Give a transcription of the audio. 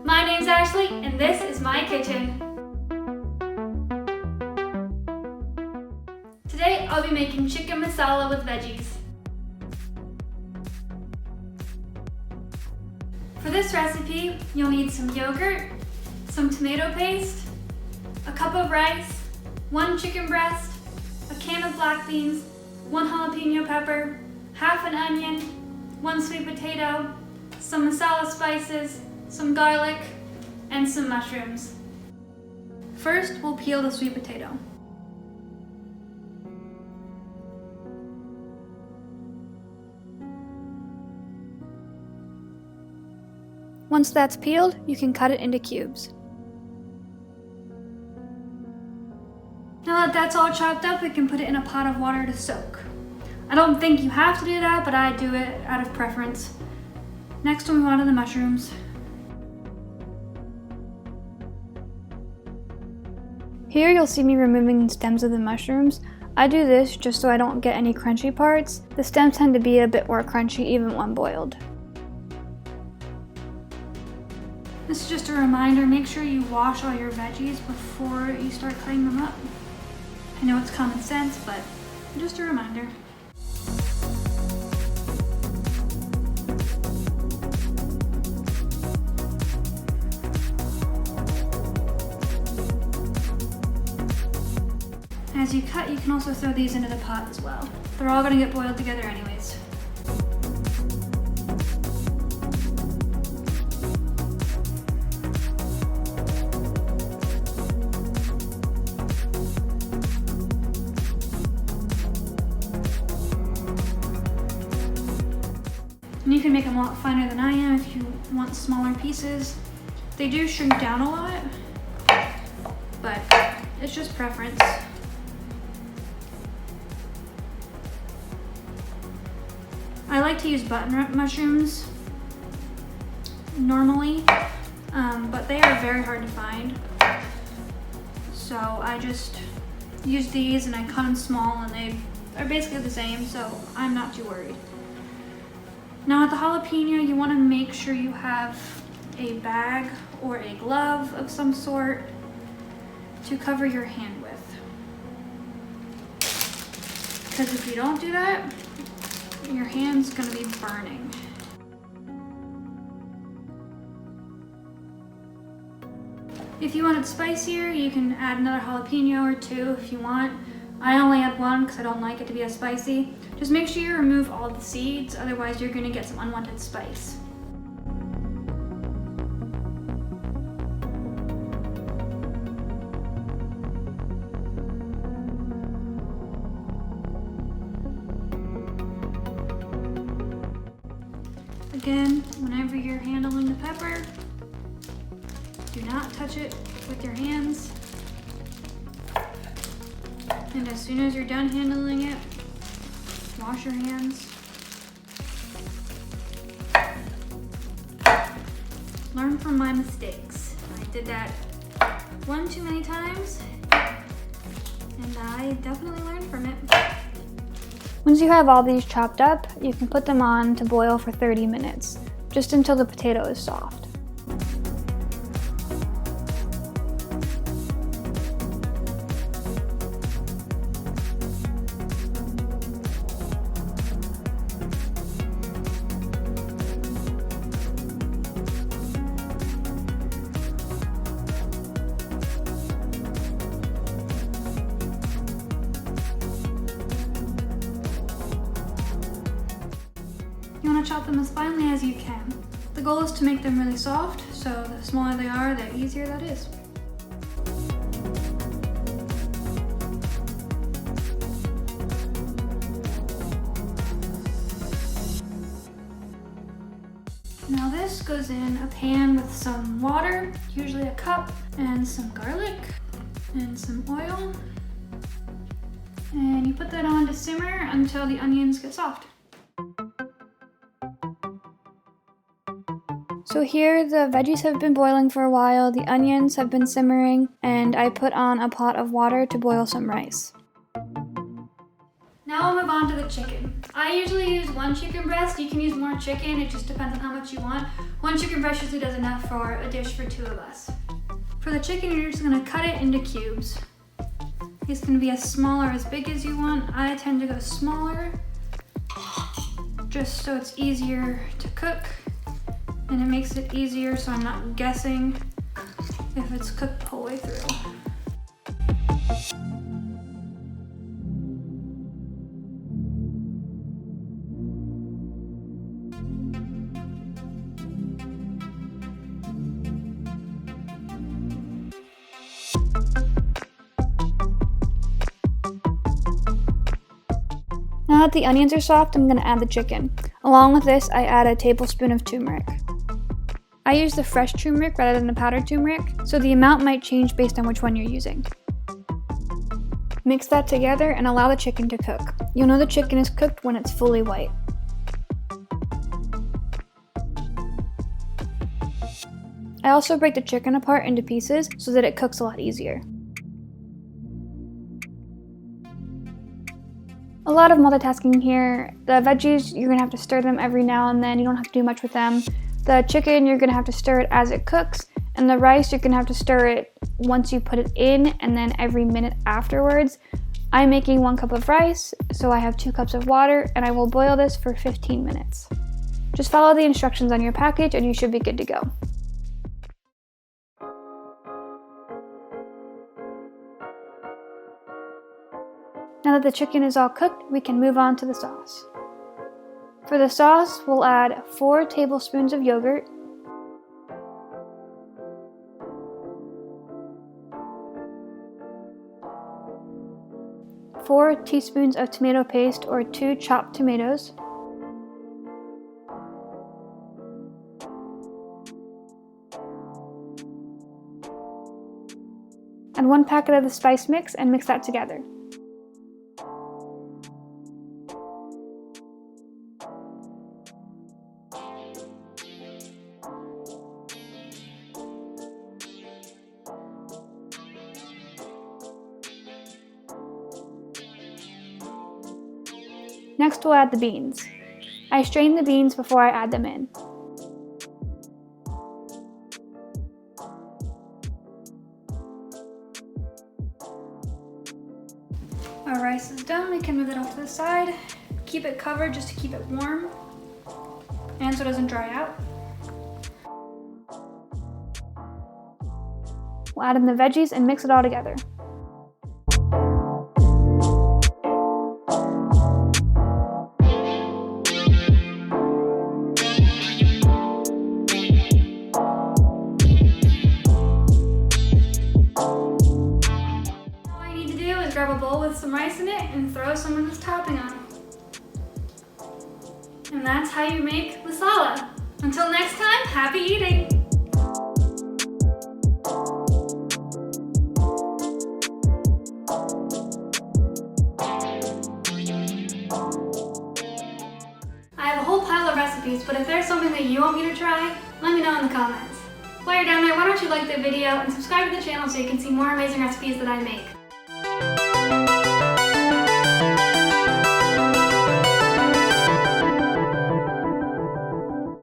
My name's Ashley, and this is my kitchen. Today, I'll be making chicken masala with veggies. For this recipe, you'll need some yogurt, some tomato paste, a cup of rice, 1 chicken breast, a can of black beans, 1 jalapeno pepper, half an onion, 1 sweet potato, some masala spices, some garlic, and some mushrooms. First, we'll peel the sweet potato. Once that's peeled, you can cut it into cubes. Now that that's all chopped up, we can put it in a pot of water to soak. I don't think you have to do that, but I do it out of preference. Next, we'll move on to the mushrooms. Here you'll see me removing the stems of the mushrooms. I do this just so I don't get any crunchy parts. The stems tend to be a bit more crunchy even when boiled. This is just a reminder, make sure you wash all your veggies before you start cutting them up. I know it's common sense, but just a reminder. As you cut, you can also throw these into the pot as well. They're all going to get boiled together anyways. And you can make them a lot finer than I am if you want smaller pieces. They do shrink down a lot, but it's just preference. I like to use buttonwood mushrooms normally, but they are very hard to find. So I just use these and I cut them small and they are basically the same, so I'm not too worried. Now with the jalapeno, you want to make sure you have a bag or a glove of some sort to cover your hand with. Because if you don't do that, your hand's gonna be burning. If you want it spicier, you can add another jalapeno or 2 if you want. I only add 1 because I don't like it to be as spicy. Just make sure you remove all the seeds, otherwise you're gonna get some unwanted spice. Again, whenever you're handling the pepper, do not touch it with your hands. And as soon as you're done handling it, wash your hands. Learn from my mistakes. I did that 1 too many times, and I definitely learned from it. Once you have all these chopped up, you can put them on to boil for 30 minutes, just until the potato is soft. You want to chop them as finely as you can. The goal is to make them really soft, so the smaller they are, the easier that is. Now this goes in a pan with some water, usually a cup, and some garlic, and some oil. And you put that on to simmer until the onions get soft. So here the veggies have been boiling for a while, the onions have been simmering, and I put on a pot of water to boil some rice. Now I'll move on to the chicken. I usually use 1 chicken breast. You can use more chicken, it just depends on how much you want. 1 chicken breast usually does enough for a dish for 2 of us. For the chicken, you're just gonna cut it into cubes. These can be as small or as big as you want. I tend to go smaller, just so it's easier to cook, and it makes it easier so I'm not guessing if it's cooked the whole way through. Now that the onions are soft, I'm going to add the chicken. Along with this, I add a tablespoon of turmeric. I use the fresh turmeric rather than the powdered turmeric, so the amount might change based on which one you're using. Mix that together and allow the chicken to cook. You'll know the chicken is cooked when it's fully white. I also break the chicken apart into pieces so that it cooks a lot easier. A lot of multitasking here. The veggies, you're gonna have to stir them every now and then. You don't have to do much with them. The chicken, you're gonna have to stir it as it cooks. And the rice, you're gonna have to stir it once you put it in and then every minute afterwards. I'm making 1 cup of rice, so I have 2 cups of water, and I will boil this for 15 minutes. Just follow the instructions on your package and you should be good to go. Now that the chicken is all cooked, we can move on to the sauce. For the sauce, we'll add 4 tablespoons of yogurt, 4 teaspoons of tomato paste or 2 chopped tomatoes, and 1 packet of the spice mix and mix that together. Next, we'll add the beans. I strain the beans before I add them in. Our rice is done. We can move it off to the side. Keep it covered just to keep it warm and so it doesn't dry out. We'll add in the veggies and mix it all together. Grab a bowl with some rice in it and throw some of this topping on. And that's how you make masala. Until next time, happy eating! I have a whole pile of recipes, but if there's something that you want me to try, let me know in the comments. While you're down there, why don't you like the video and subscribe to the channel so you can see more amazing recipes that I make.